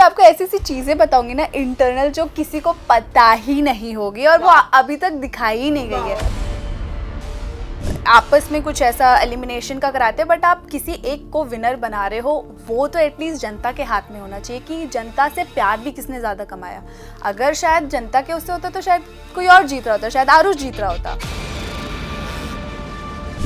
आपको ऐसी सी चीजें बताऊंगी ना इंटरनल जो किसी को पता ही नहीं होगी और वो अभी तक दिखाई ही नहीं गई है। आपस में कुछ ऐसा एलिमिनेशन का कराते हैं बट आप किसी एक को विनर बना रहे हो, वो तो एटलीस्ट जनता के हाथ में होना चाहिए कि जनता से प्यार भी किसने ज़्यादा कमाया। अगर शायद जनता के उससे होता तो शायद कोई और जीत रहा होता, शायद आरुष जीत रहा होता।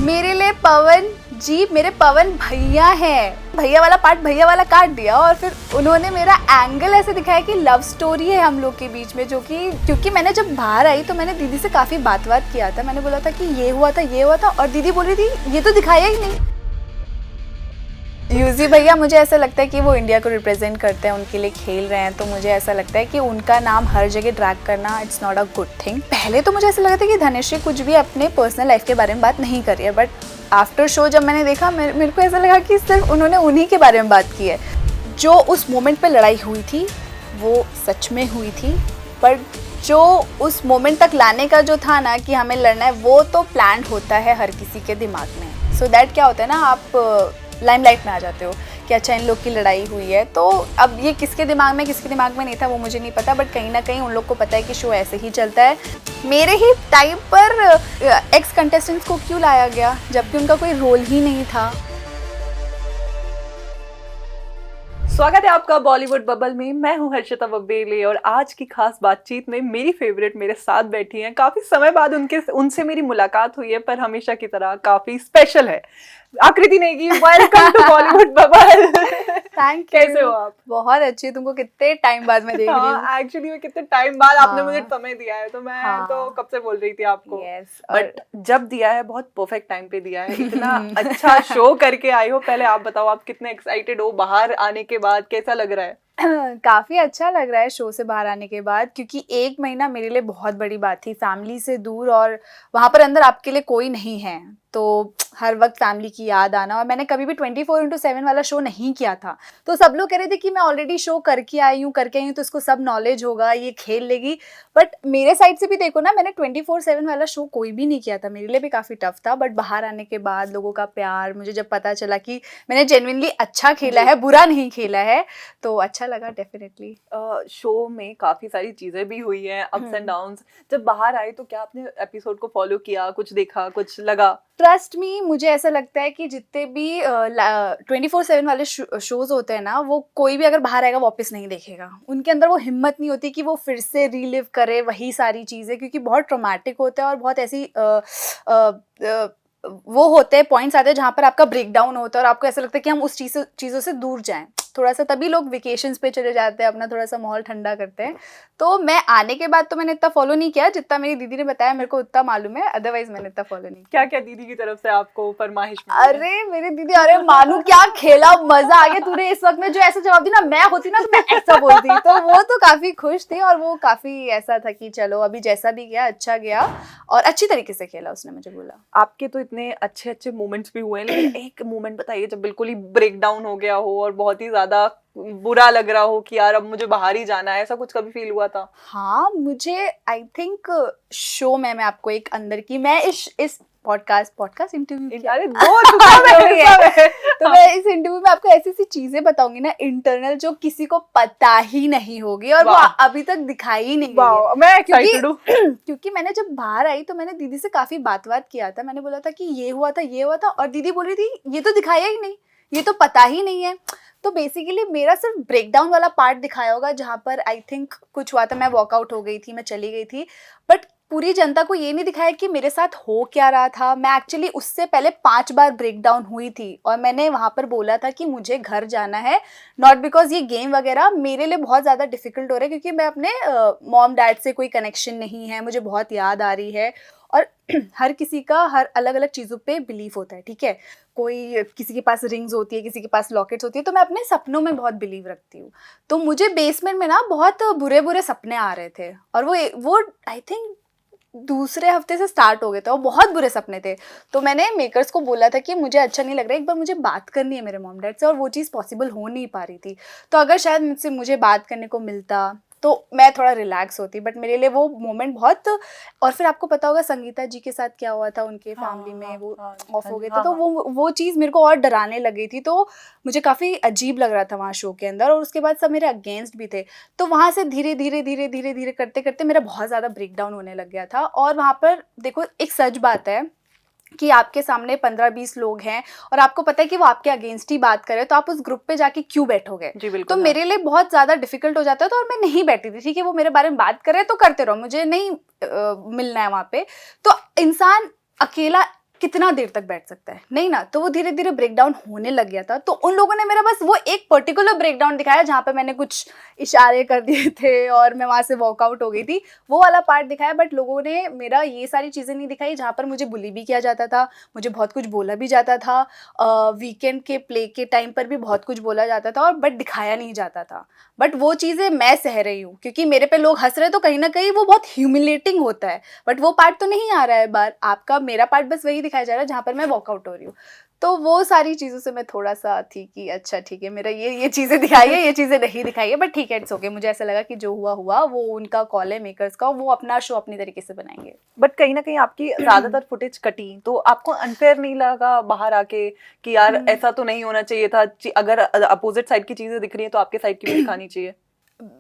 मेरे लिए पवन जी मेरे पवन भैया हैं। भैया वाला पार्ट भैया वाला काट दिया और फिर उन्होंने मेरा एंगल ऐसे दिखाया कि लव स्टोरी है हम लोग के बीच में, जो कि क्योंकि मैंने जब बाहर आई तो मैंने दीदी से काफ़ी बात किया था। मैंने बोला था कि ये हुआ था और दीदी बोल रही थी ये तो दिखाया ही नहीं। यूजी भैया मुझे ऐसा लगता है कि वो इंडिया को रिप्रेजेंट करते हैं, उनके लिए खेल रहे हैं, तो मुझे ऐसा लगता है कि उनका नाम हर जगह ड्रैग करना it's not a good thing. पहले तो मुझे ऐसा लगा था कि धनश्री कुछ भी अपने पर्सनल लाइफ के बारे में बात नहीं कर रही है, बट आफ्टर शो जब मैंने देखा मेरे को ऐसा लगा कि सिर्फ उन्होंने उन्हीं के बारे में बात की है। जो उस मोमेंट पे लड़ाई हुई थी वो सच में हुई थी, पर जो उस मोमेंट तक लाने का जो था ना कि हमें लड़ना है, वो तो प्लान होता है हर किसी के दिमाग में। सो दैट क्या होता है ना, आप लाइमलाइट में आ जाते हो कि अच्छा इन लोग की लड़ाई हुई है। तो अब ये किसके दिमाग में नहीं था वो मुझे नहीं पता, बट कहीं ना कहीं उन लोग को पता है कि शो ऐसे ही चलता है। मेरे ही टाइम पर एक्स कंटेस्टेंट्स को क्यों लाया गया जबकि उनका कोई रोल ही नहीं था। स्वागत है आपका बॉलीवुड बबल में। मैं हूं हर्षिता बब्बेले और आज की खास बातचीत में मेरी फेवरेट मेरे साथ बैठी हैं। काफी समय बाद उनसे मेरी मुलाकात हुई है, पर हमेशा की तरह काफी स्पेशल है। Aakriti Negi, welcome to Bollywood bubble. Thank you. कैसे हो आप? बहुत अच्छी। तुमको कितने टाइम बाद मैं देख रही हूँ। हाँ, एक्चुअली में कितने टाइम बाद आपने मुझे समय दिया है, तो मैं तो कब से बोल रही थी आपको। बट जब दिया है बहुत परफेक्ट टाइम पे दिया है। इतना अच्छा शो करके आई हो। पहले आप बताओ, आप कितने एक्साइटेड हो बाहर आने के बाद, कैसा लग रहा है? काफ़ी अच्छा लग रहा है शो से बाहर आने के बाद, क्योंकि 1 महीना मेरे लिए बहुत बड़ी बात थी, फैमिली से दूर, और वहाँ पर अंदर आपके लिए कोई नहीं है, तो हर वक्त फैमिली की याद आना। और मैंने कभी भी 24/7 वाला शो नहीं किया था, तो सब लोग कह रहे थे कि मैं ऑलरेडी शो करके आई हूँ तो इसको सब नॉलेज होगा, ये खेल लेगी। बट मेरे साइड से भी देखो ना, मैंने 24/7 वाला शो कोई भी नहीं किया था, मेरे लिए भी काफ़ी टफ था। बट बाहर आने के बाद लोगों का प्यार, मुझे जब पता चला कि मैंने जेन्युइनली अच्छा खेला है, बुरा नहीं खेला है, तो अच्छा लगा डेफिनेटली। शो में काफी सारी चीजें भी हुई हैं, अप्स एंड डाउन्स। जब बाहर आए तो क्या आपने एपिसोड को फॉलो किया, कुछ देखा, कुछ लगा? ट्रस्ट मी, मुझे ऐसा लगता है कि जितने भी 24/7 वाले शोज होते हैं ना, वो कोई भी अगर बाहर आएगा वापस नहीं देखेगा। उनके अंदर वो हिम्मत नहीं होती कि वो फिर से रीलिव करे वही सारी चीज़ें, क्योंकि बहुत ट्रॉमेटिक होते हैं और बहुत ऐसी वो होते हैं, पॉइंट्स आते हैं जहाँ पर आपका ब्रेक डाउन होता है और आपको ऐसा लगता है कि हम उस चीज़ों से दूर जाएं थोड़ा सा। तभी लोग वेकेशंस पे चले जाते हैं, अपना थोड़ा सा माहौल ठंडा करते हैं। तो मैं आने के बाद तो मैंने इतना फॉलो नहीं किया, जितना मेरी दीदी ने बताया मेरे को उतना मालूम है, अदरवाइज मैंने इतना फॉलो नहीं किया। क्या क्या दीदी की तरफ से आपको फरमाइश मिली? अरे मेरी दीदी, अरे मानू क्या खेला, मजा आ गया। तूने इस वक्त में जो ऐसा जवाब दी ना, मैं होती ना तो मैं ऐसा बोलती। तो वो तो काफी खुश थी और वो काफी ऐसा था कि चलो अभी जैसा भी गया अच्छा गया, और अच्छी तरीके से खेला उसने, मुझे बोला। आपके तो इतने अच्छे अच्छे मोमेंट्स भी हुए हैं, लेकिन एक मोमेंट बताइए जब बिल्कुल ही ब्रेक डाउन हो गया हो और बहुत ही ज्यादा बुरा लग रहा हो कि यार अब मुझे बाहर ही जाना है, ऐसा कुछ कभी फील हुआ था? हाँ, मुझे आई थिंक शो में मैं आपको एक अंदर की, मैं इस पॉडकास्ट इंटरव्यू तो मैं इस इंटरव्यू में आपको ऐसी सी चीजें बताऊंगी ना इंटरनल जो किसी को पता ही नहीं होगी और वो अभी तक दिखाई ही नहीं गई है। मैं एक्साइटेड हूँ क्योंकि मैंने जब बाहर आई तो मैंने दीदी से काफी बात किया था। मैंने बोला था कि ये हुआ था और दीदी बोल रही थी ये तो दिखाया ही नहीं, ये तो पता ही नहीं है। तो बेसिकली मेरा सिर्फ ब्रेकडाउन वाला पार्ट दिखाया होगा जहाँ पर आई थिंक कुछ हुआ था, मैं वॉकआउट हो गई थी, मैं चली गई थी, बट पूरी जनता को ये नहीं दिखाया कि मेरे साथ हो क्या रहा था। मैं एक्चुअली उससे पहले 5 बार ब्रेकडाउन हुई थी और मैंने वहाँ पर बोला था कि मुझे घर जाना है, नॉट बिकॉज ये गेम वगैरह मेरे लिए बहुत ज़्यादा डिफिकल्ट हो रहा है, क्योंकि मैं अपने मॉम डैड से कोई कनेक्शन नहीं है, मुझे बहुत याद आ रही है। और हर किसी का हर अलग अलग चीज़ों पे बिलीव होता है, ठीक है। कोई किसी के पास रिंग्स होती है, किसी के पास लॉकेट्स होती है, तो मैं अपने सपनों में बहुत बिलीव रखती हूँ। तो मुझे बेसमेंट में ना बहुत बुरे बुरे सपने आ रहे थे और वो आई थिंक दूसरे हफ्ते से स्टार्ट हो गए थे और बहुत बुरे सपने थे। तो मैंने मेकर्स को बोला था कि मुझे अच्छा नहीं लग रहा है, एक बार मुझे बात करनी है मेरे मॉम डैड से, और वो चीज़ पॉसिबल हो नहीं पा रही थी। तो अगर शायद मुझे बात करने को मिलता, तो मैं थोड़ा रिलैक्स होती, बट मेरे लिए वो मोमेंट बहुत। और फिर आपको पता होगा संगीता जी के साथ क्या हुआ था, उनके फैमिली में वो ऑफ हो गए थे, तो वो चीज़ मेरे को और डराने लगी थी, तो मुझे काफ़ी अजीब लग रहा था वहाँ शो के अंदर। और उसके बाद सब मेरे अगेंस्ट भी थे, तो वहाँ से धीरे धीरे धीरे धीरे धीरे करते करते मेरा बहुत ज़्यादा ब्रेक डाउन होने लग गया था। और वहाँ पर देखो, एक सच बात है कि आपके सामने 15-20 लोग हैं और आपको पता है कि वो आपके अगेंस्ट ही बात कर रहे हैं, तो आप उस ग्रुप पे जाके क्यों बैठोगे? जी बिल्कुल। तो मेरे लिए बहुत ज़्यादा डिफिकल्ट हो जाता है, तो और मैं नहीं बैठी थी। ठीक है, वो मेरे बारे में बात कर रहे हैं तो करते रहो, मुझे नहीं मिलना है वहाँ पे। तो इंसान अकेला कितना देर तक बैठ सकता है? नहीं ना। तो वो धीरे धीरे ब्रेक डाउन होने लग गया था। तो उन लोगों ने मेरा बस वो एक पर्टिकुलर ब्रेक डाउन दिखाया जहाँ पे मैंने कुछ इशारे कर दिए थे और मैं वहाँ से वॉकआउट हो गई थी, वो वाला पार्ट दिखाया। बट लोगों ने मेरा ये सारी चीज़ें नहीं दिखाई जहाँ पर मुझे बुली भी किया जाता था, मुझे बहुत कुछ बोला भी जाता था, वीकेंड के प्ले के टाइम पर भी बहुत कुछ बोला जाता था, और बट दिखाया नहीं जाता था। बट वो चीज़ें मैं सह रही हूँ क्योंकि मेरे पे लोग हंस रहे हैं, तो कहीं ना कहीं वो बहुत ह्यूमिलेटिंग होता है। बट वो पार्ट तो नहीं आ रहा है बार आपका, मेरा पार्ट बस वही दिखाया जा रहा है जहाँ पर मैं वॉकआउट हो रही हूँ। तो वो सारी चीज़ों से मैं थोड़ा सा थी कि अच्छा ठीक है, मेरा ये चीज़ें दिखाई है, ये चीज़ें नहीं दिखाई है, बट ठीक है, इट्स ओके। मुझे ऐसा लगा कि जो हुआ हुआ, वो उनका कॉल है मेकर्स का, वो अपना शो अपनी तरीके से बनाएंगे। बट कहीं ना कहीं आपकी ज्यादातर फुटेज कटी, तो आपको अनफेयर नहीं लगा बाहर आके कि यार ऐसा तो नहीं होना चाहिए था? अगर अपोजिट साइड की चीजें दिख रही है तो आपके साइड की भी दिखानी चाहिए।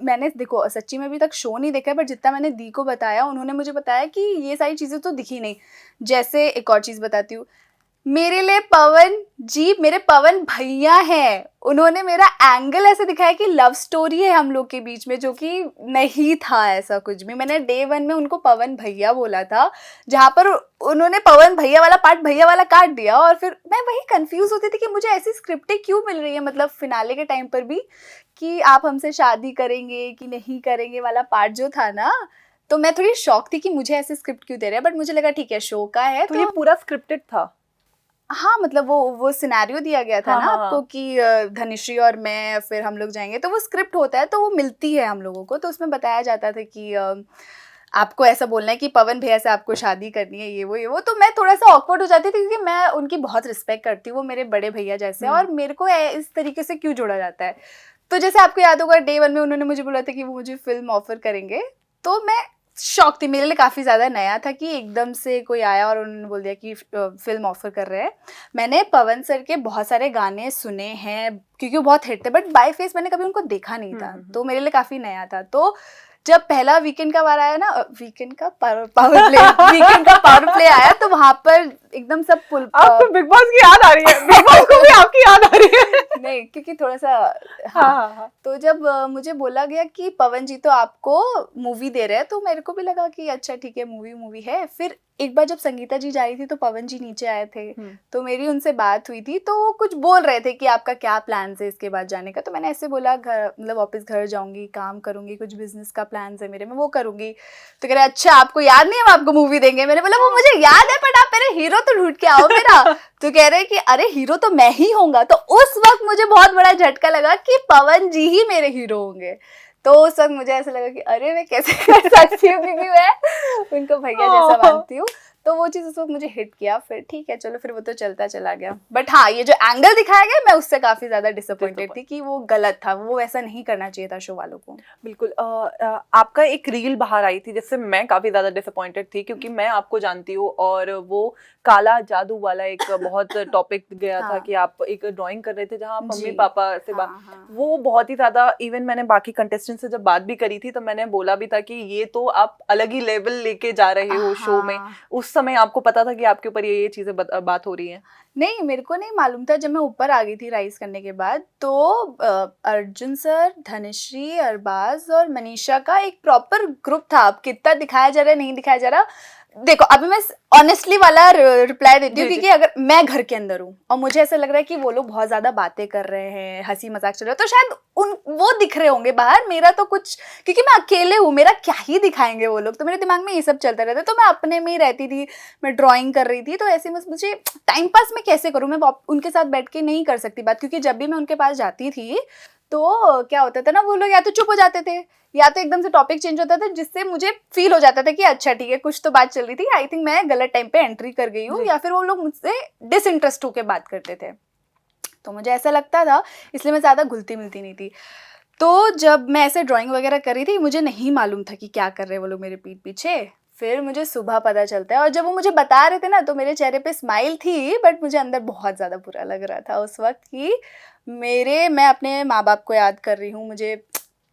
मैंने देखो सच्ची में अभी तक शो नहीं देखा है, बट जितना मैंने दी को बताया, उन्होंने मुझे बताया कि ये सारी चीज़ें तो दिखी नहीं। जैसे एक और चीज़ बताती हूँ, मेरे लिए पवन जी मेरे पवन भैया हैं। उन्होंने मेरा एंगल ऐसे दिखाया कि लव स्टोरी है हम लोग के बीच में, जो कि नहीं था ऐसा कुछ भी। मैंने डे 1 में उनको पवन भैया बोला था, जहाँ पर उन्होंने पवन भैया वाला पार्ट भैया वाला काट दिया। और फिर मैं वही कंफ्यूज होती थी कि मुझे ऐसी स्क्रिप्टें क्यों मिल रही है, मतलब फिनाले के टाइम पर भी, कि आप हमसे शादी करेंगे कि नहीं करेंगे वाला पार्ट जो था ना, तो मैं थोड़ी शॉक थी कि मुझे ऐसे स्क्रिप्ट क्यों दे रहे हैं। बट मुझे लगा ठीक है, शो का है तो ये पूरा स्क्रिप्टेड था? हाँ, मतलब वो सिनेरियो दिया गया था हाँ, ना हाँ, आपको कि धनिश्री और मैं फिर हम लोग जाएंगे, तो वो स्क्रिप्ट होता है, तो वो मिलती है हम लोगों को। तो उसमें बताया जाता था कि आपको ऐसा बोलना है कि पवन भैया से आपको शादी करनी है, ये वो। तो मैं थोड़ा सा ऑकवर्ड हो जाती थी क्योंकि मैं उनकी बहुत रिस्पेक्ट करती हूँ, वो मेरे बड़े भैया जैसे हैं, और मेरे को इस तरीके से क्यों जोड़ा जाता है। तो जैसे आपको याद होगा, डे 1 में उन्होंने मुझे बोला था कि वो मुझे फिल्म ऑफर करेंगे, तो मैं शौक थी, मेरे लिए काफ़ी ज़्यादा नया था कि एकदम से कोई आया और उन्होंने बोल दिया कि फिल्म ऑफर कर रहे हैं। मैंने पवन सर के बहुत सारे गाने सुने हैं क्योंकि वो बहुत हिट थे, बट बाय फेस मैंने कभी उनको देखा नहीं था, तो मेरे लिए काफ़ी नया था। तो जब पहला वीकेंड का वार आया ना, वीकेंड का पावर प्ले आया, तो वहां पर एकदम सब आपको बिग बॉस की याद आ रही है? बिग बॉस को भी आपकी याद आ रही है? नहीं, क्योंकि थोड़ा सा हाँ। तो जब मुझे बोला गया कि पवन जी तो आपको मूवी दे रहे हैं, तो मेरे को भी लगा कि अच्छा ठीक है, मूवी है। फिर एक बार जब संगीता जी जा रही थी तो पवन जी नीचे आए थे, तो मेरी उनसे बात हुई थी, तो वो कुछ बोल रहे थे कि आपका क्या प्लान है इसके बाद जाने का। तो मैंने ऐसे बोला घर, मतलब वापस घर जाऊंगी, काम करूंगी, कुछ बिजनेस का प्लान है मेरे में, वो करूंगी। तो कह रहे अच्छा आपको याद नहीं है हम आपको मूवी देंगे? मैंने बोला वो मुझे याद है, बट आप मेरे हीरो तो ढूंढ के आओ मेरा। तो कह रहे कि अरे हीरो तो मैं ही होऊंगा। तो उस वक्त मुझे बहुत बड़ा झटका लगा कि पवन जी ही मेरे हीरो होंगे। तो उस वक्त मुझे ऐसा लगा कि अरे मैं कैसे कर सकती हूँ, क्योंकि मैं उनको भैया जैसा मानती हूँ। तो वो चीज़ उस वक्त मुझे हिट किया। फिर ठीक है चलो, फिर वो तो चलता चला गया। बट हाँ, ये जो एंगल दिखाया गया, मैं उससे काफ़ी ज़्यादा डिसअपॉइंटेड थी कि वो गलत था, वो ऐसा नहीं करना चाहिए था शो वालों को। बिल्कुल। आपका एक रील बाहर आई थी जिससे मैं काफ़ी ज़्यादा डिसअपॉइंटेड थी, क्योंकि मैं आपको जानती हूँ, और वो काला जादू वाला एक बहुत टॉपिक गया था कि आप एक ड्राइंग कर रहे थे जहाँ आप मम्मी पापा से वो बहुत ही ज़्यादा, इवन मैंने बाकी कंटेस्टेंट से जब बात भी करी थी तो मैंने बोला भी था कि ये तो आप अलग ही लेवल लेके जा रहे हो शो में। उस समय आपको पता था कि आपके ऊपर ये चीज़ें बात हो रही है? नहीं, मेरे को नहीं मालूम था। जब मैं ऊपर आ गई थी राइज करने के बाद, तो अर्जुन सर, धनश्री, अरबाज और मनीषा का एक प्रॉपर ग्रुप था। अब कितना दिखाया जा रहा है, नहीं दिखाया जा रहा, देखो अभी मैं ऑनेस्टली वाला रिप्लाई देती हूँ, क्योंकि अगर मैं घर के अंदर हूँ और मुझे ऐसा लग रहा है कि वो लोग बहुत ज्यादा बातें कर रहे हैं, हंसी मजाक चल रहा है, तो शायद वो दिख रहे होंगे बाहर। मेरा तो कुछ, क्योंकि मैं अकेले हूँ, मेरा क्या ही दिखाएंगे वो लोग, तो मेरे दिमाग में ये सब चलता रहता है। तो मैं अपने में ही रहती थी, मैं ड्राइंग कर रही थी, तो ऐसे में मुझे टाइम पास मैं कैसे करूँ, मैं उनके साथ बैठ के नहीं कर सकती बात, क्योंकि जब भी मैं उनके पास जाती थी तो क्या होता था ना, वो लोग या तो चुप हो जाते थे या तो एकदम से टॉपिक चेंज होता था, जिससे मुझे फील हो जाता था कि अच्छा ठीक है, कुछ तो बात चल रही थी, आई थिंक मैं गलत टाइम पे एंट्री कर गई हूँ, या फिर वो लोग मुझसे डिसइंटरेस्ट होकर बात करते थे। तो मुझे ऐसा लगता था, इसलिए मैं ज़्यादा घुलती मिलती नहीं थी। तो जब मैं ऐसे ड्राइंग वगैरह कर रही थी, मुझे नहीं मालूम था कि क्या कर रहे हैं वो लोग मेरे पीठ पीछे। फिर मुझे सुबह पता चलता है, और जब वो मुझे बता रहे थे ना, तो मेरे चेहरे पे स्माइल थी, बट मुझे अंदर बहुत ज़्यादा बुरा लग रहा था उस वक्त कि मैं अपने माँ बाप को याद कर रही हूँ।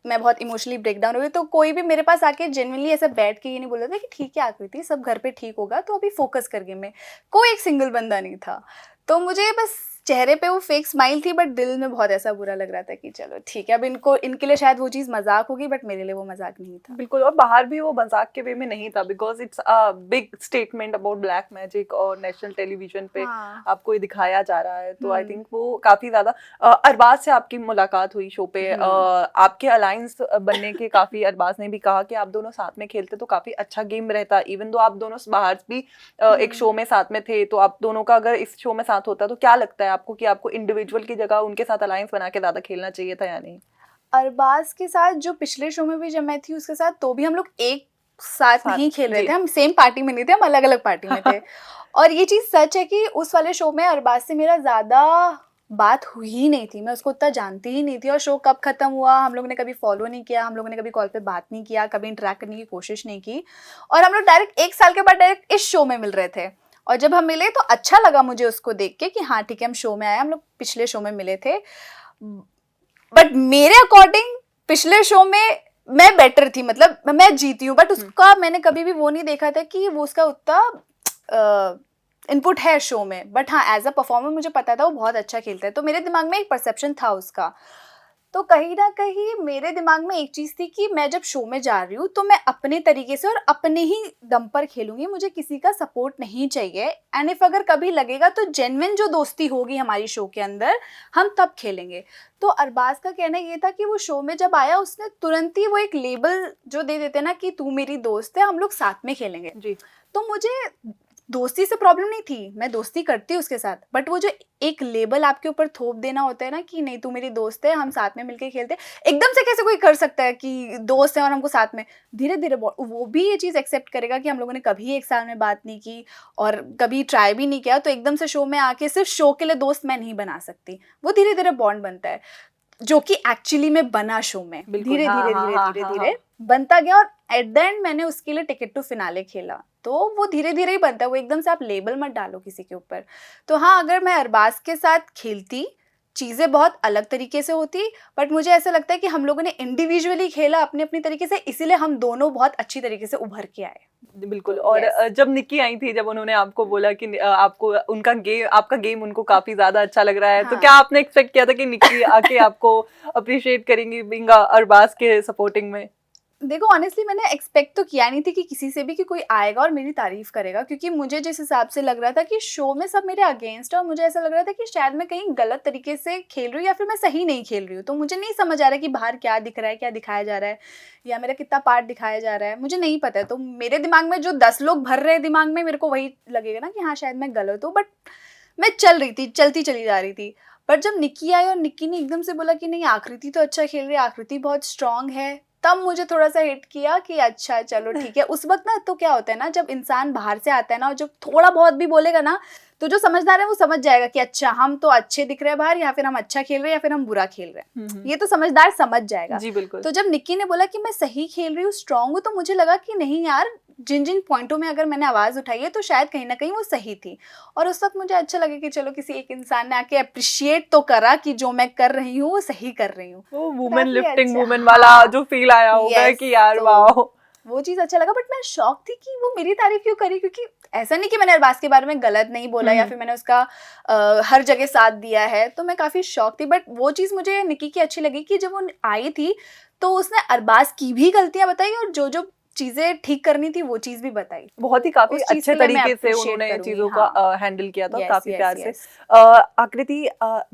मैं बहुत इमोशनली ब्रेक डाउन हो गई। तो कोई भी मेरे पास आके जेन्युइनली ऐसा बैठ के ये नहीं बोल रहा था कि ठीक है आकृति, सब घर पे ठीक होगा, तो अभी फोकस कर गेम में। कोई एक सिंगल बंदा नहीं था। तो मुझे बस चेहरे पे वो फेक स्माइल थी, बट दिल में बहुत ऐसा बुरा लग रहा था कि चलो ठीक है, अब इनके लिए शायद वो चीज़ मजाक होगी, बट मेरे लिए वो मजाक नहीं था। बिल्कुल, और बाहर भी वो मजाक के वे में नहीं था, because it's a big statement about black magic और नेशनल टेलीविजन पे हाँ। आपको ये दिखाया जा रहा है। तो आई थिंक वो काफी ज्यादा अरबाज से आपकी मुलाकात हुई शो पे, आपके अलायंस बनने के काफी, अरबाज ने भी कहा कि आप दोनों साथ में खेलते तो काफी अच्छा गेम रहता, इवन दो आप दोनों बाहर भी एक शो में साथ में थे। तो आप दोनों का अगर इस शो में साथ होता तो क्या लगता है आपको कि आपको इंडिविजुअल की जगह उनके साथ अलायंस बना के ज्यादा खेलना चाहिए था या नहीं? अरबाज के साथ जो पिछले शो में भी जब मैं थी उसके साथ, तो भी हम लोग एक साथ नहीं खेल रहे थे, हम सेम पार्टी में नहीं थे, हम अलग अलग पार्टी में थे। और ये चीज़ सच है कि उस वाले शो में अरबाज से मेरा ज़्यादा बात हुई ही नहीं थी, मैं उसको उतना जानती ही नहीं थी। और शो कब ख़त्म हुआ, हम लोगों ने कभी फॉलो नहीं किया, हम लोगों ने कभी कॉल पे बात नहीं किया, कभी इंटरेक्ट करने की कोशिश नहीं की। और हम लोग डायरेक्ट 1 साल के बाद डायरेक्ट इस शो में मिल रहे थे। और जब हम मिले तो अच्छा लगा मुझे उसको देख के कि हाँ ठीक है, हम शो में आए, हम लोग पिछले शो में मिले थे। बट मेरे अकॉर्डिंग पिछले शो में मैं बेटर थी, मतलब मैं जीती हूँ, बट उसका मैंने कभी भी वो नहीं देखा था कि वो उसका उतना इनपुट है शो में। बट हाँ, एज अ परफॉर्मर मुझे पता था वो बहुत अच्छा खेलता है, तो मेरे दिमाग में एक परसेप्शन था उसका। तो कहीं ना कहीं मेरे दिमाग में एक चीज़ थी कि मैं जब शो में जा रही हूँ तो मैं अपने तरीके से और अपने ही दम पर खेलूंगी, मुझे किसी का सपोर्ट नहीं चाहिए। एंड इफ अगर कभी लगेगा तो जेन्युइन जो दोस्ती होगी हमारी शो के अंदर, हम तब खेलेंगे। तो अरबाज का कहना ये था कि वो शो में जब आया उसने तुरंत ही वो एक लेबल जो दे देते ना कि तू मेरी दोस्त है, हम लोग साथ में खेलेंगे जी। तो मुझे दोस्ती से प्रॉब्लम नहीं थी, मैं दोस्ती करती हूँ उसके साथ, बट वो जो एक लेबल आपके ऊपर थोप देना होता है ना कि नहीं तू मेरी दोस्त है, हम साथ में मिलके खेलते हैं, एकदम से कैसे कोई कर सकता है कि दोस्त है और हमको साथ में। धीरे धीरे वो भी ये चीज़ एक्सेप्ट करेगा कि हम लोगों ने कभी 1 साल में बात नहीं की और कभी ट्राई भी नहीं किया, तो एकदम से शो में आके सिर्फ शो के लिए दोस्त मैं नहीं बना सकती। वो धीरे धीरे बॉन्ड बनता है, जो कि एक्चुअली में बना शो में, धीरे धीरे धीरे धीरे धीरे बनता गया। और एट द एंड मैंने उसके लिए टिकट टू फिनाले खेला, तो वो धीरे धीरे ही बनता है, वो एकदम से आप लेबल मत डालो किसी के ऊपर। तो हाँ, अगर मैं अरबाज के साथ खेलती चीज़ें बहुत अलग तरीके से होती, बट मुझे ऐसा लगता है कि हम लोगों ने इंडिविजुअली खेला अपने अपनी तरीके से, इसीलिए हम दोनों बहुत अच्छी तरीके से उभर के आए। बिल्कुल। तो और yes. जब निक्की आई थी, जब उन्होंने आपको बोला कि आपको आपका गेम उनको काफी ज्यादा अच्छा लग रहा है, तो हाँ. क्या आपने एक्सपेक्ट किया था कि निक्की आके आपको अप्रिशिएट करेंगी बीइंग अरबाज के सपोर्टिंग में? देखो ऑनेस्टली मैंने एक्सपेक्ट तो किया नहीं थी कि किसी से भी कि कोई आएगा और मेरी तारीफ करेगा, क्योंकि मुझे जिस हिसाब से लग रहा था कि शो में सब मेरे अगेंस्ट है, और मुझे ऐसा लग रहा था कि शायद मैं कहीं गलत तरीके से खेल रही हूँ या फिर मैं सही नहीं खेल रही हूँ। तो मुझे नहीं समझ आ रहा है कि बाहर क्या दिख रहा है, क्या दिखाया जा रहा है, या मेरा कितना पार्ट दिखाया जा रहा है, मुझे नहीं पता है। तो मेरे दिमाग में जो 10 लोग भर रहे हैं दिमाग में, मेरे को वही लगेगा ना कि हाँ शायद मैं गलत हूँ। बट मैं चल रही थी, चलती चली जा रही थी। पर जब निक्की आई और निक्की ने एकदम से बोला कि नहीं आकृति तो अच्छा खेल रही है, आकृति बहुत स्ट्रांग है, तब मुझे थोड़ा सा हिट किया कि अच्छा चलो ठीक है। उस वक्त ना तो क्या होता है ना, जब इंसान बाहर से आता है ना और जब थोड़ा बहुत भी बोलेगा ना, तो जो समझदार है वो समझ जाएगा कि अच्छा हम तो अच्छे दिख रहे हैं बाहर, या फिर हम अच्छा खेल रहे हैं या फिर हम बुरा खेल रहे हैं, ये तो समझदार समझ जाएगा। जी बिल्कुल। तो जब निक्की ने बोला कि मैं सही खेल रही हूँ, स्ट्रांग हूँ, तो मुझे लगा कि नहीं यार, जिन जिन पॉइंटों में अगर मैंने आवाज़ उठाई है तो शायद कहीं ना कहीं वो सही थी। और उस वक्त मुझे अच्छा लगे कि चलो किसी एक इंसान ने आके अप्रिशिएट तो करा कि जो मैं कर रही हूँ वो सही कर रही हूँ। वो वुमेन काफी लिफ्टिंग अच्छा, वुमेन वाला हाँ, जो फील आया होगा yes, कि यार तो वाह, वो चीज़ अच्छा लगा। बट मैं शॉक थी कि वो मेरी तारीफ क्यों करी, क्योंकि ऐसा नहीं कि मैंने अरबाज के बारे में गलत नहीं बोला या फिर मैंने उसका हर जगह साथ दिया है, तो मैं काफ़ी शॉक थी। बट वो चीज़ मुझे निक्की की अच्छी लगी कि जब वो आई थी तो उसने अरबाज की भी गलतियां बताई और जो जो चीज़ें ठीक करनी थी वो चीज़ भी बताई। बहुत ही काफी उस चीज़ अच्छे के लिए मैं तरीके से appreciate उन्होंने करूंगी, चीजों हाँ। का हैंडल किया था, Yes, काफी yes, प्यार से। yes. आकृति,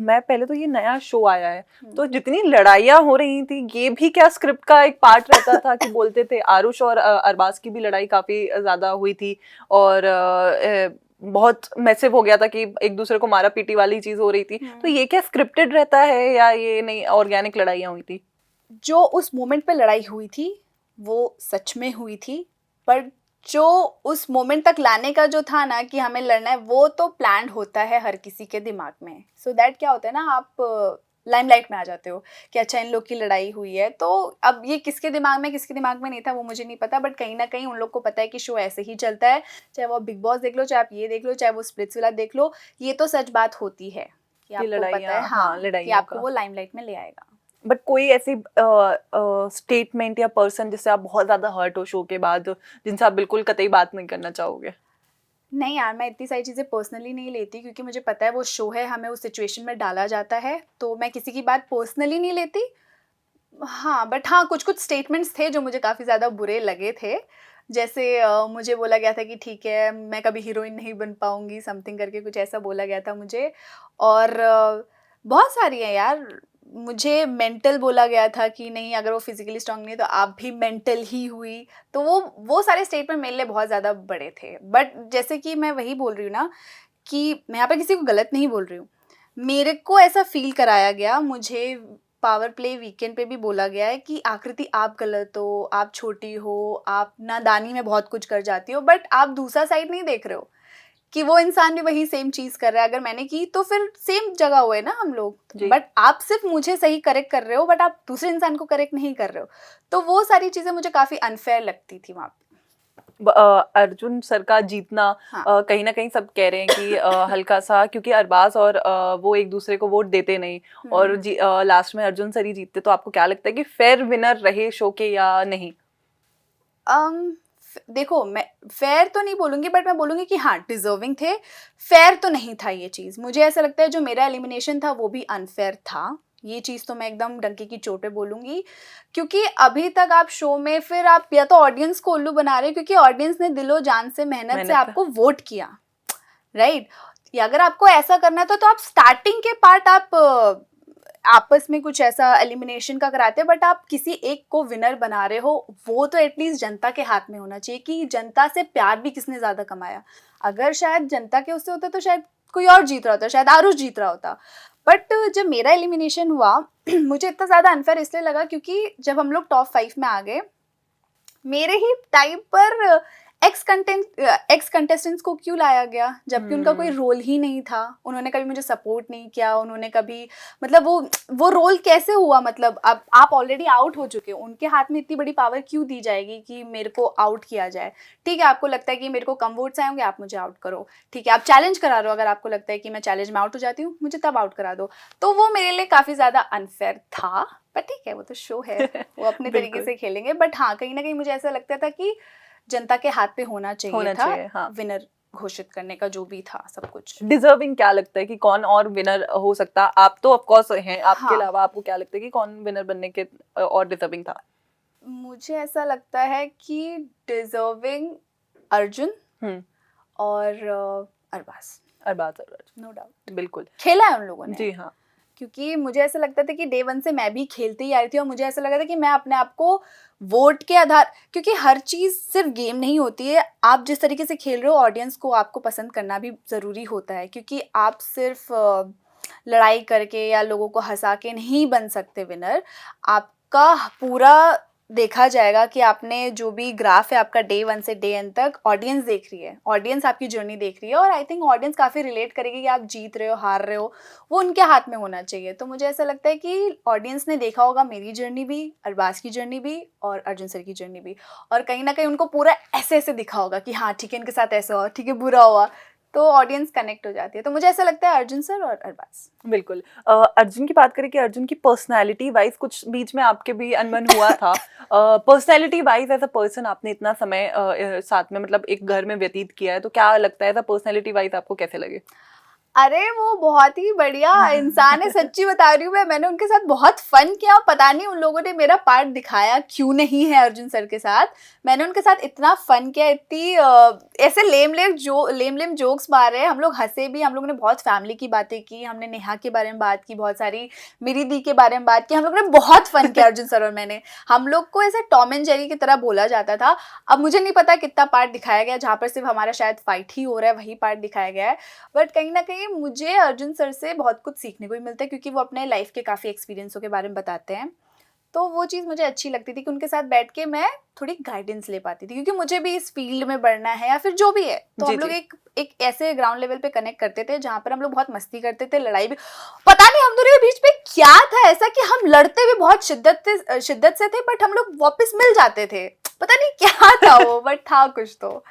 मैं पहले तो ये नया शो आया है, तो जितनी लड़ाइयाँ हो रही थी, ये भी क्या स्क्रिप्ट का एक पार्ट रहता था कि बोलते थे? आरुष और अरबाज की भी लड़ाई काफी ज्यादा हुई थी और बहुत मैसिव हो गया था कि एक दूसरे को मारा पीटी वाली चीज हो रही थी, तो ये क्या स्क्रिप्टेड रहता है या ये नहीं ऑर्गेनिक लड़ाइयाँ हुई थी? जो उस मोमेंट पे लड़ाई हुई थी वो सच में हुई थी, पर जो उस मोमेंट तक लाने का जो था ना कि हमें लड़ना है, वो तो प्लान्ड होता है हर किसी के दिमाग में। सो दैट क्या होता है ना, आप लाइमलाइट में आ जाते हो कि अच्छा इन लोग की लड़ाई हुई है। तो अब ये किसके दिमाग में नहीं था वो मुझे नहीं पता, बट कहीं ना कहीं उन लोग को पता है कि शो ऐसे ही चलता है, चाहे वो बिग बॉस देख लो, चाहे आप ये देख लो, चाहे वो स्प्लिट्स विला देख लो, ये तो सच बात होती है कि आपको पता है, लड़ाइयाँ, हाँ, कि लड़ाइयों आपको का। वो लाइमलाइट में ले आएगा। बट कोई ऐसी स्टेटमेंट या पर्सन जिससे आप बहुत ज्यादा हर्ट हो शो के बाद, जिनसे आप बिल्कुल कतई बात नहीं करना चाहोगे? नहीं यार, मैं इतनी सारी चीज़ें पर्सनली नहीं लेती, क्योंकि मुझे पता है वो शो है, हमें उस सिचुएशन में डाला जाता है, तो मैं किसी की बात पर्सनली नहीं लेती। हाँ, बट हाँ, कुछ-कुछ स्टेटमेंट्स थे जो मुझे काफ़ी ज़्यादा बुरे लगे थे। जैसे मुझे बोला गया था कि ठीक है, मैं कभी हीरोइन नहीं बन पाऊँगी, समथिंग करके कुछ ऐसा बोला गया था मुझे। और बहुत सारी हैं यार। मुझे मेंटल बोला गया था कि नहीं, अगर वो फिज़िकली स्ट्रॉन्ग नहीं है तो आप भी मेंटल ही हुई। तो वो सारे स्टेटमेंट मेरे लिए बहुत ज़्यादा बड़े थे। बट जैसे कि मैं वही बोल रही हूँ ना, कि मैं यहाँ पे किसी को गलत नहीं बोल रही हूँ। मेरे को ऐसा फ़ील कराया गया, मुझे पावर प्ले वीकेंड पे भी बोला गया है कि आकृति आप गलत हो, आप छोटी हो, आप नादानी में बहुत कुछ कर जाती हो, बट आप दूसरा साइड नहीं देख रहे हो कि वो इंसान भी वही सेम चीज़ कर रहा है। अगर मैंने की तो फिर सेम जगह हुए ना हम लोग, जी। बट आप सिर्फ मुझे सही करेक्ट कर रहे हो, बट आप दूसरे इंसान को करेक्ट नहीं कर रहे हो। तो वो सारी चीज़ें मुझे काफ़ी अनफेयर लगती थी वहाँ पे। अर्जुन सर का जीतना, हाँ। कहीं ना कहीं सब कह रहे हैं कि हल्का सा, क्योंकि अरबाज और वो एक दूसरे को वोट देते नहीं, और लास्ट में अर्जुन सर ही जीतते, तो आपको क्या लगता है कि फेयर विनर रहे शो के या नहीं? देखो, मैं फेयर तो नहीं बोलूँगी, बट मैं बोलूँगी कि हाँ, डिज़र्विंग थे। फेयर तो नहीं था ये चीज़। मुझे ऐसा लगता है जो मेरा एलिमिनेशन था वो भी अनफेयर था। ये चीज़ तो मैं एकदम डंके की चोट पे बोलूँगी, क्योंकि अभी तक आप शो में फिर आप या तो ऑडियंस को उल्लू बना रहे हो, क्योंकि ऑडियंस ने दिलो-जान से मेहनत से मेहनत। आपको वोट किया, राइट? या अगर आपको ऐसा करना था तो आप स्टार्टिंग के पार्ट आप आपस में कुछ ऐसा एलिमिनेशन का कराते, बट आप किसी एक को विनर बना रहे हो, वो तो एटलीस्ट जनता के हाथ में होना चाहिए कि जनता से प्यार भी किसने ज़्यादा कमाया। अगर शायद जनता के उससे होता तो शायद कोई और जीत रहा होता, शायद आरुष जीत रहा होता। बट जब मेरा एलिमिनेशन हुआ मुझे इतना ज़्यादा अनफेयर इसलिए लगा क्योंकि जब हम लोग टॉप 5 में आ गए, मेरे ही टाइम पर एक्स कंटेस्टेंट्स को क्यों लाया गया, जबकि उनका कोई रोल ही नहीं था। उन्होंने कभी मुझे सपोर्ट नहीं किया, उन्होंने कभी, मतलब वो रोल कैसे हुआ? मतलब अब आप ऑलरेडी आउट हो चुके हो, उनके हाथ में इतनी बड़ी पावर क्यों दी जाएगी कि मेरे को आउट किया जाए? ठीक है, आपको लगता है कि मेरे को कम वोट्स आएंगे, आप मुझे आउट करो, ठीक है, आप चैलेंज करा रहे हो, अगर आपको लगता है कि मैं चैलेंज में आउट हो जाती हूँ, मुझे तब आउट करा दो। तो वो मेरे लिए काफ़ी ज़्यादा अनफेयर था, पर ठीक है, वो तो शो है, वो अपने तरीके से खेलेंगे। बट हाँ, कहीं ना कहीं मुझे ऐसा लगता था कि जनता के हाथ पे होना चाहिए, हाँ। विनर घोषित करने का जो भी था सब कुछ। डिजर्विंग क्या लगता है कि कौन और विनर हो सकता? आप तो ऑफ कोर्स हैं, आपके हाँ, अलावा आपको क्या लगता है कि कौन विनर बनने के और डिजर्विंग था? मुझे ऐसा लगता है कि डिजर्विंग अर्जुन और अरबाज, नो डाउट, बिल्कुल खेला है उन लोगों ने। जी हाँ। क्योंकि मुझे ऐसा लगता था कि डे 1 से मैं भी खेलते ही आ रही थी, और मुझे ऐसा लगा था कि मैं अपने आप को वोट के आधार, क्योंकि हर चीज़ सिर्फ गेम नहीं होती है, आप जिस तरीके से खेल रहे हो ऑडियंस को आपको पसंद करना भी ज़रूरी होता है, क्योंकि आप सिर्फ लड़ाई करके या लोगों को हंसा के नहीं बन सकते विनर। आपका पूरा देखा जाएगा कि आपने जो भी ग्राफ है आपका डे 1 से डे एंड तक, ऑडियंस देख रही है, ऑडियंस आपकी जर्नी देख रही है, और आई थिंक ऑडियंस काफ़ी रिलेट करेगी कि आप जीत रहे हो हार रहे हो, वो उनके हाथ में होना चाहिए। तो मुझे ऐसा लगता है कि ऑडियंस ने देखा होगा मेरी जर्नी भी, अरबाज की जर्नी भी, और अर्जुन सर की जर्नी भी, और कहीं ना कहीं उनको पूरा ऐसे ऐसे दिखा होगा कि हाँ ठीक है, इनके साथ ऐसा हुआ, ठीक है बुरा हुआ, तो ऑडियंस कनेक्ट हो जाती है। तो मुझे ऐसा लगता है अर्जुन सर और अरबाज। बिल्कुल। अर्जुन की बात करें कि अर्जुन की पर्सनालिटी वाइज कुछ बीच में आपके भी अनबन हुआ था। Personality wise as a person आपने इतना समय साथ में, मतलब एक घर में व्यतीत किया है, तो क्या लगता है एज अ पर्सनालिटी वाइज आपको कैसे लगे? अरे वो बहुत ही बढ़िया इंसान है, सच्ची बता रही हूँ मैं। मैंने उनके साथ बहुत फन किया, पता नहीं उन लोगों ने मेरा पार्ट दिखाया क्यों नहीं है अर्जुन सर के साथ। मैंने उनके साथ इतना फन किया, इतनी ऐसे लेम लेम जोक्स मारे, हम लोग हंसे भी, हम लोगों ने बहुत फैमिली की बातें की, हमने नेहा के बारे में बात की, बहुत सारी मेरी दी के बारे में बात की, हम लोग ने बहुत फन किया अर्जुन सर और मैंने। हम लोग को ऐसे टॉम एंड जेरी की तरह बोला जाता था। अब मुझे नहीं पता कितना पार्ट दिखाया गया जहाँ पर सिर्फ हमारा शायद फाइट ही हो रहा है, वही पार्ट दिखाया गया है, बट कहीं ना कहीं मुझे अर्जुन सर से बहुत कुछ सीखने को भी मिलता है, क्योंकि वो अपने लाइफ के काफ़ी एक्सपीरियंसों के बारे में बताते हैं। तो वो चीज़ मुझे अच्छी लगती थी कि उनके साथ बैठ के मैं थोड़ी गाइडेंस ले पाती थी, क्योंकि मुझे भी इस फील्ड में बढ़ना है या फिर जो भी है। तो जी, हम लोग जी। एक ऐसे ग्राउंड लेवल पे कनेक्ट करते थे जहाँ पर हम लोग बहुत मस्ती करते थे, लड़ाई भी, पता नहीं हम दोनों के बीच में क्या था ऐसा कि हम लड़ते भी बहुत शिद्दत से थे, बट हम लोग वापस मिल जाते थे। पता नहीं क्या था वो, बट था कुछ तो।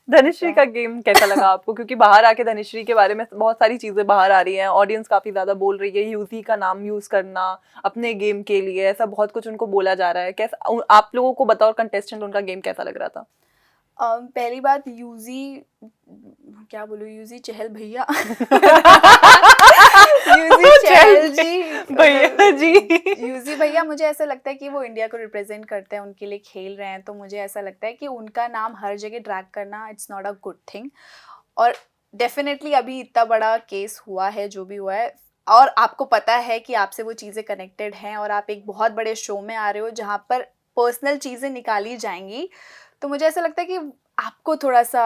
धनुश्री का गेम कैसा लगा आपको? क्योंकि बाहर आके धनुश्री के बारे में बहुत सारी चीजें बाहर आ रही हैं, ऑडियंस काफी ज्यादा बोल रही है, यूजी का नाम यूज करना अपने गेम के लिए, ऐसा बहुत कुछ उनको बोला जा रहा है। कैसा आप लोगों को बताओ, कंटेस्टेंट उनका गेम कैसा लग रहा था? पहली बात, यूजी, क्या बोलूं, यूजी चहल भैया यूजी चहल जी, भैया जी। यूजी भैया, मुझे ऐसा लगता है कि वो इंडिया को रिप्रेजेंट करते हैं, उनके लिए खेल रहे हैं, तो मुझे ऐसा लगता है कि उनका नाम हर जगह ड्रैग करना it's not a good thing. और डेफिनेटली अभी इतना बड़ा केस हुआ है जो भी हुआ है, और आपको पता है कि आपसे वो चीज़ें कनेक्टेड हैं और आप एक बहुत बड़े शो में आ रहे हो जहाँ पर पर्सनल चीज़ें निकाली जाएंगी, तो मुझे ऐसा लगता है कि आपको थोड़ा सा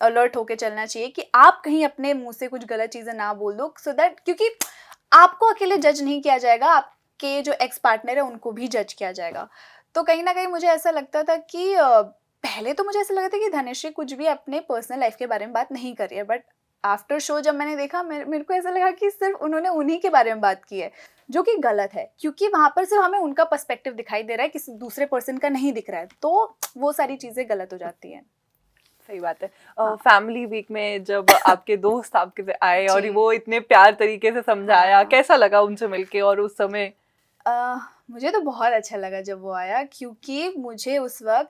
अलर्ट होके चलना चाहिए कि आप कहीं अपने मुंह से कुछ गलत चीज़ें ना बोल दो, सो दैट, क्योंकि आपको अकेले जज नहीं किया जाएगा, आपके जो एक्स पार्टनर है उनको भी जज किया जाएगा। तो कहीं ना कहीं मुझे ऐसा लगता था कि पहले तो मुझे ऐसा लगा था कि धनुश्री कुछ भी अपने पर्सनल लाइफ के बारे में बात नहीं कर रही है, बट आफ्टर शो जब मैंने देखा, मेरे को ऐसा लगा कि सिर्फ उन्होंने उन्हीं के बारे में बात की है, जो कि गलत है, क्योंकि वहां पर सिर्फ हमें उनका पर्सपेक्टिव दिखाई दे रहा है, किसी दूसरे पर्सन का नहीं दिख रहा है, तो वो सारी चीजें गलत हो जाती हैं। सही बात है। हाँ। फैमिली वीक में जब आपके दोस्त आपके आए और जी। वो इतने प्यार तरीके से समझाया, हाँ। कैसा लगा उनसे मिलके? और उस समय मुझे तो बहुत अच्छा लगा जब वो आया, क्योंकि मुझे उस वक्त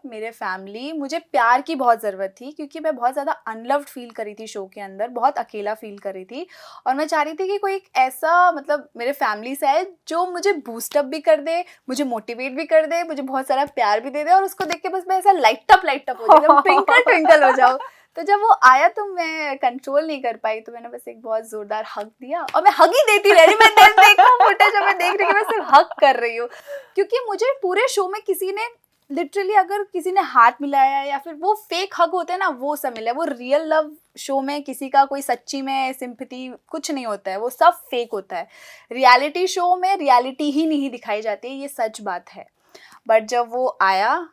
मुझे प्यार की बहुत ज़रूरत थी, क्योंकि मैं बहुत ज़्यादा अनलव्ड फील करी थी शो के अंदर, बहुत अकेला फील करी थी, और मैं चाह रही थी कि कोई एक ऐसा, मतलब मेरे फैमिली से आए जो मुझे बूस्टअप भी कर दे, मुझे मोटिवेट भी कर दे, मुझे बहुत सारा प्यार भी दे दे, और उसको देख के बस मैं ऐसा लाइट अप हो जाऊँ, ट्विंकल ट्विंकल हो जाऊँ। तो जब वो आया तो मैं कंट्रोल नहीं कर पाई, तो मैंने बस एक बहुत जोरदार हग दिया, और मैं हग ही देती रह रही, मैं देखो फुटेज मैं देख रही हूँ, मैं सिर्फ हग कर रही हूँ, क्योंकि मुझे पूरे शो में किसी ने लिटरली, अगर किसी ने हाथ मिलाया या फिर वो फेक हग होते हैं ना, वो सब मिला। वो रियल लव शो में किसी का कोई सच्ची में सिंपैथी कुछ नहीं होता है, वो सब फेक होता है। रियलिटी शो में रियलिटी ही नहीं दिखाई जाती है, ये सच बात है। बट जब वो आया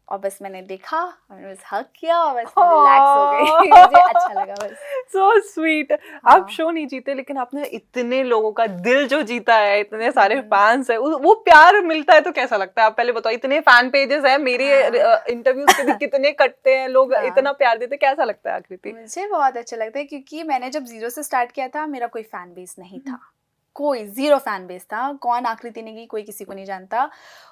और बस मैंने देखा और मैंने बस हग किया और बस मैं रिलैक्स हो गई मुझे अच्छा लगा बस। So sweet. हाँ। आप शो नहीं जीते, लेकिन आपने इतने लोगों का दिल जो जीता है, इतने सारे हम्म। फैंस है, वो प्यार मिलता है तो कैसा लगता है? आप पहले बताओ, इतने फैन पेजेस हैं, मेरे हाँ। इंटरव्यूज के भी कितने कटते हैं, लोग हाँ। इतना प्यार देते, कैसा लगता है आकृति? मुझे बहुत अच्छा लगता है, क्योंकि मैंने जब 0 से स्टार्ट किया था, मेरा कोई फैन बेस नहीं था, कोई 0 फैन बेस था। कौन आकृति नेगी, कोई किसी को नहीं जानता।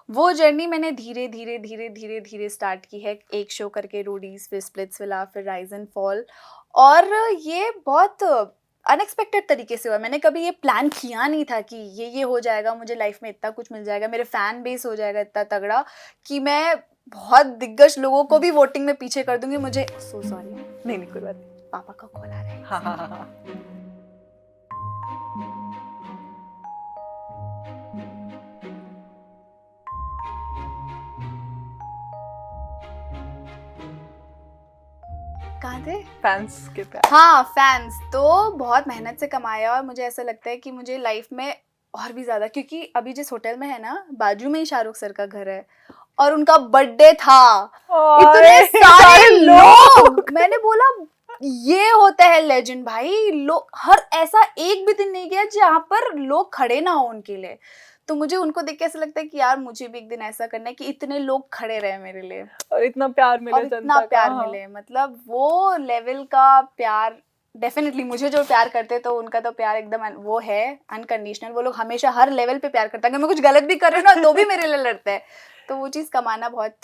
वो जर्नी मैंने धीरे धीरे धीरे धीरे धीरे स्टार्ट की है, एक शो करके रोडीज, फिर स्प्लिट्सविला, फिर राइज एंड फॉल, और ये बहुत अनएक्सपेक्टेड तरीके से हुआ। मैंने कभी ये प्लान किया नहीं था कि ये हो जाएगा, मुझे लाइफ में इतना कुछ मिल जाएगा, मेरे फैन बेस हो जाएगा इतना तगड़ा कि मैं बहुत दिग्गज लोगों को भी वोटिंग में पीछे कर दूंगी। मुझे सो सॉरी, नहीं नहीं, कोई बात नहीं। पापा का कॉल आ रहा है। हाँ हाँ हाँ हाँ। कहाँ थे? फैंस के प्यार। हाँ, फैंस तो बहुत मेहनत से कमाया, और मुझे ऐसा लगता है कि मुझे लाइफ में और भी ज़्यादा, क्योंकि अभी जिस होटल में है ना, बाजू में ही शाहरुख सर का घर है, और उनका बर्थडे था, इतने सारे लोग। मैंने बोला ये होता है लेजेंड भाई, लोग हर ऐसा एक भी दिन नहीं गया जहाँ पर लोग खड़े ना हो उनके लिए। तो मुझे उनको देख के ऐसा लगता है कि यार मुझे भी एक दिन ऐसा करना है कि इतने लोग खड़े रहे मेरे लिए, और इतना प्यार मिले, और इतना जनता का। प्यार हाँ। मिले, मतलब वो लेवल का प्यार। डेफिनेटली मुझे जो प्यार करते तो उनका तो प्यार एकदम वो है अनकंडीशनल। वो लोग हमेशा हर लेवल पे प्यार करते हैं, अगर मैं कुछ गलत भी कर रही हूँ ना तो भी मेरे लिए लड़ते हैं। तो वो चीज़ कमाना बहुत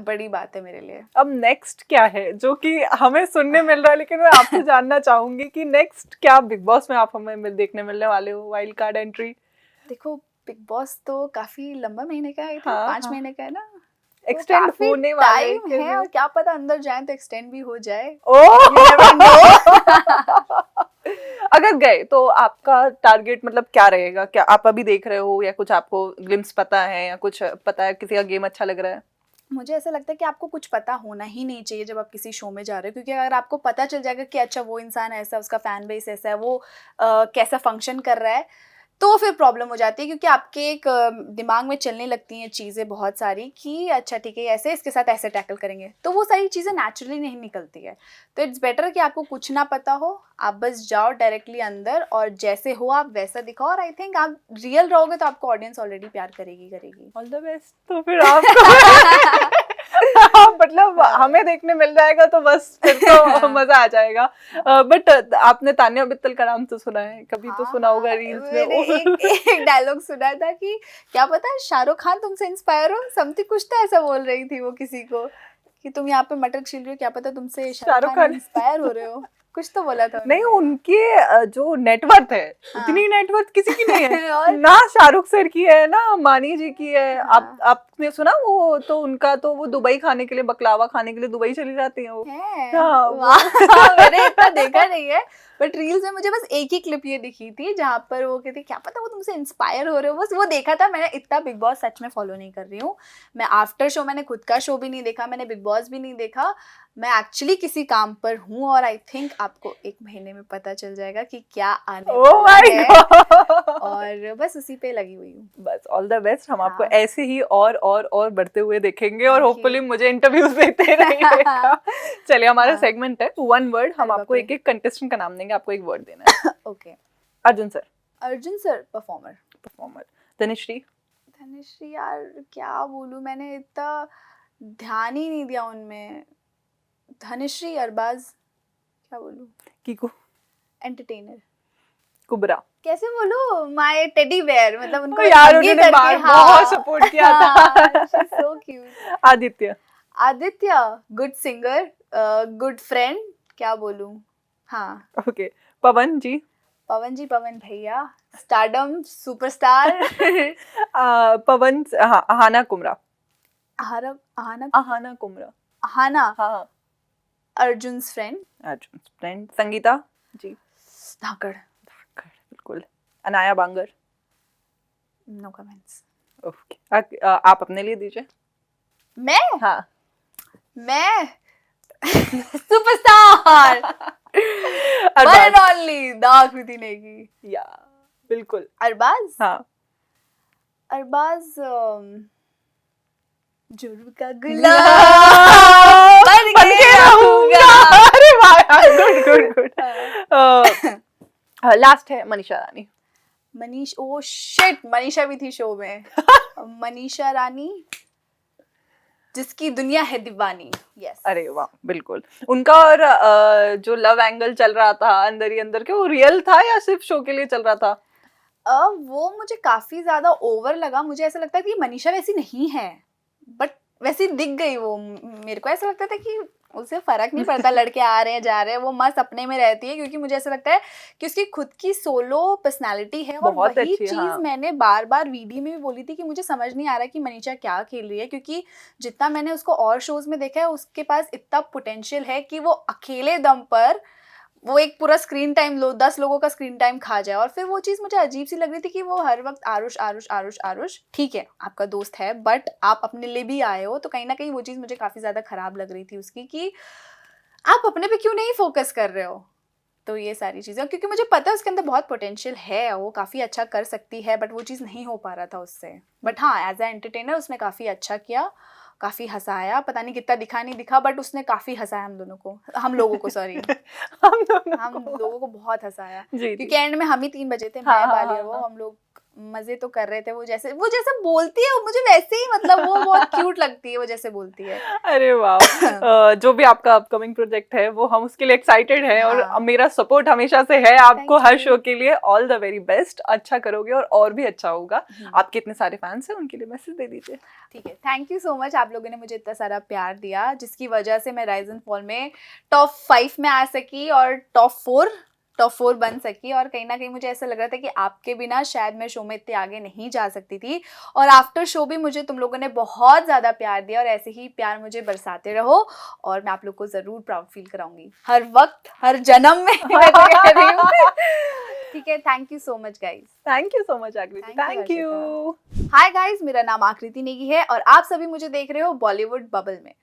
बड़ी बात है मेरे लिए। अब नेक्स्ट क्या है, जो कि हमें सुनने मिल रहा है, लेकिन मैं आपसे जानना चाहूंगी कि नेक्स्ट क्या बिग बॉस में आप हमें देखने मिलने वाले हो? Wild card entry? देखो, बिग बॉस तो काफी लंबा महीने का है, हाँ, 5 हाँ। महीने का है ना, एक्सटेंड काफी होने वाले टाइम है, और क्या पता अंदर जाए तो एक्सटेंड भी हो जाए। ओह! You never know। अगर गए तो आपका टारगेट मतलब क्या रहेगा? क्या आप अभी देख रहे हो, या कुछ आपको ग्लिम्स पता है, या कुछ पता है किसी का गेम अच्छा लग रहा है? मुझे ऐसा लगता है कि आपको कुछ पता होना ही नहीं चाहिए जब आप किसी शो में जा रहे हो, क्योंकि अगर आपको पता चल जाएगा कि अच्छा वो इंसान ऐसा, उसका फैन बेस ऐसा है, वो कैसा फंक्शन कर रहा है, तो फिर प्रॉब्लम हो जाती है, क्योंकि आपके एक दिमाग में चलने लगती हैं चीज़ें बहुत सारी कि अच्छा ठीक है ऐसे इसके साथ ऐसे टैकल करेंगे, तो वो सारी चीज़ें नेचुरली नहीं निकलती है। तो इट्स बेटर कि आपको कुछ ना पता हो, आप बस जाओ डायरेक्टली अंदर और जैसे हो आप वैसा दिखाओ, और आई थिंक आप रियल रहोगे तो आपको ऑडियंस ऑलरेडी प्यार करेगी। All the best. तो फिर आपको मतलब हमें देखने मिल जाएगा तो बस फिर तो मजा आ जाएगा। बट आपने तान्या मित्तल का नाम तो सुना है, कभी तो सुना होगा रील्स में। मैंने एक डायलॉग सुना था कि क्या पता शाहरुख खान तुमसे इंस्पायर हो, समथिंग कुछ तो ऐसा बोल रही थी वो किसी को कि तुम यहाँ पे मटर छील रहे हो, क्या पता तुमसे शाहरुख खान इंस्पायर हो रहे हो, कुछ तो बोला था नहीं, उनके जो नेटवर्थ है उतनी नेटवर्थ किसी की नहीं है ना शाहरुख सर की है ना मानी जी की है। आपने सुना वो तो उनका तो वो दुबई खाने के लिए, बकलावा खाने के लिए दुबई चली जाती है वो। मैंने इतना देखा नहीं है, बट रील्स में मुझे बस एक ही क्लिप ये दिखी थी जहाँ पर वो कहती क्या पता वो तुमसे इंस्पायर हो रहे हो, बस वो देखा था मैंने। इतना बिग बॉस सच में फॉलो नहीं कर रही हूँ मैं, आफ्टर शो मैंने खुद का शो भी नहीं देखा, मैंने बिग बॉस भी नहीं देखा, मैं एक्चुअली किसी काम पर हूँ, और आई थिंक आपको 1 महीने में पता चल जाएगा कि क्या आने वाला है, और बस उसी पे लगी हुई हूँ। बस ऑल द बेस्ट, हम आपको ऐसे ही और बढ़ते हुए देखेंगे, और होपफुली मुझे इंटरव्यूज देते रहिएगा। चलिए, हमारा सेगमेंट है 1 वर्ड, हम आपको एक एक कंटेस्टेंट का नाम देंगे, आपको 1 वर्ड देना है। ओके। अर्जुन सर। परफॉर्मर। धनिश्री यार क्या बोलूं, मैंने इतना ध्यान ही नहीं दिया उनमें। धनिश्री, अरबाज, क्या बोलूं। कीकू। एंटरटेनर। कुबरा। कैसे बोलूं, माय टेडी बेयर, मतलब उनको यार उन्होंने बहुत सपोर्ट किया था। So cute. Aditya good singer, good friend, क्या बोलूं। हाँ ओके। पवन पवन भैया, स्टारडम सुपरस्टार। पवन। हाना कुमरा। हाना कुमरा। हाँ। अर्जुन फ्रेंड। संगीता जी। धाकड़, बिल्कुल। Anaya Bangar. No comments. Okay, आप अपने लिए दीजिए। मैं? हाँ। मैं सुपरस्टार वन एंड ओनली आकृति नेगी। या बिल्कुल। अरबाज। हाँ। अरबाज जुर्म का गुलाम बन के रहूंगा। अरे वाह, गुड। लास्ट है मनीषा रानी। ओह शिट, मनीषा भी थी शो में। मनीषा रानी, जिसकी दुनिया है दीवानी। यस। अरे वाह, बिल्कुल। उनका और जो लव एंगल चल रहा था अंदर ही अंदर के, वो रियल था या सिर्फ शो के लिए चल रहा था? वो मुझे काफी ज्यादा ओवर लगा। मुझे ऐसा लगता है कि मनीषा वैसी नहीं है, बट वैसी दिख गई वो। मेरे को ऐसा लगता था कि उसे फर्क नहीं पड़ता, लड़के आ रहे हैं जा रहे हैं, वो मस्त अपने में रहती है, क्योंकि मुझे ऐसा लगता है कि उसकी खुद की सोलो पर्सनालिटी है। और वही चीज मैंने बार बार वीडियो में भी बोली थी कि मुझे समझ नहीं आ रहा कि मनीषा क्या खेल रही है, क्योंकि जितना मैंने उसको और शोज में देखा है उसके पास इतना पोटेंशियल है कि वो अकेले दम पर वो एक पूरा स्क्रीन टाइम 10 लोगों का स्क्रीन टाइम खा जाए। और फिर वो चीज़ मुझे अजीब सी लग रही थी कि वो हर वक्त आरुष। ठीक है आपका दोस्त है, बट आप अपने लिए भी आए हो, तो कहीं ना कहीं वो चीज़ मुझे काफ़ी ज़्यादा ख़राब लग रही थी उसकी, कि आप अपने पे क्यों नहीं फोकस कर रहे हो। तो ये सारी चीज़ें, क्योंकि मुझे पता है उसके अंदर बहुत पोटेंशियल है, वो काफ़ी अच्छा कर सकती है, बट वो चीज़ नहीं हो पा रहा था उससे। बट हाँ, एज ए एंटरटेनर उसने काफ़ी अच्छा किया, काफी हंसाया। पता नहीं कितना दिखा नहीं दिखा, बट उसने काफी हंसाया हम लोगों को हम लोगों को बहुत हंसाया, क्योंकि एंड में हम ही 3 बजे थे, मैं बाली और वो, हम लोग मजे तो कर रहे थे। वो जैसे बोलती है मुझे वैसे ही, मतलब वो बहुत क्यूट लगती है वो जैसे बोलती है। अरे वाह। जो भी आपका अपकमिंग प्रोजेक्ट है वो हम उसके लिए एक्साइटेड हैं। और मेरा सपोर्ट हमेशा से है आपको हर शो के लिए। ऑल द वेरी बेस्ट, अच्छा करोगे और भी अच्छा होगा। आपके इतने सारे फैंस हैं, उनके लिए मैसेज दे दीजिए। ठीक है, थैंक यू सो मच, आप लोगों ने मुझे इतना सारा प्यार दिया, जिसकी वजह से मैं राइज एंड फॉल में टॉप 5 में आ सकी और टॉप 4 बन सकी। और कहीं ना कहीं मुझे ऐसा लग रहा था कि आपके बिना शायद मैं शो में इतने आगे नहीं जा सकती थी। और आफ्टर शो भी मुझे तुम लोगों ने बहुत ज़्यादा प्यार दिया, और ऐसे ही प्यार मुझे बरसाते रहो, और मैं आप लोग को ज़रूर प्राउड फील कराऊंगी हर वक्त, हर जन्म में। मैं तो कह रही हूँ। ठीक है, thank you so much guys. Thank you so much Aakriti. Thank you. Hi guys, मेरा नाम आकृति नेगी है और आप सभी मुझे देख रहे हो बॉलीवुड बबल में।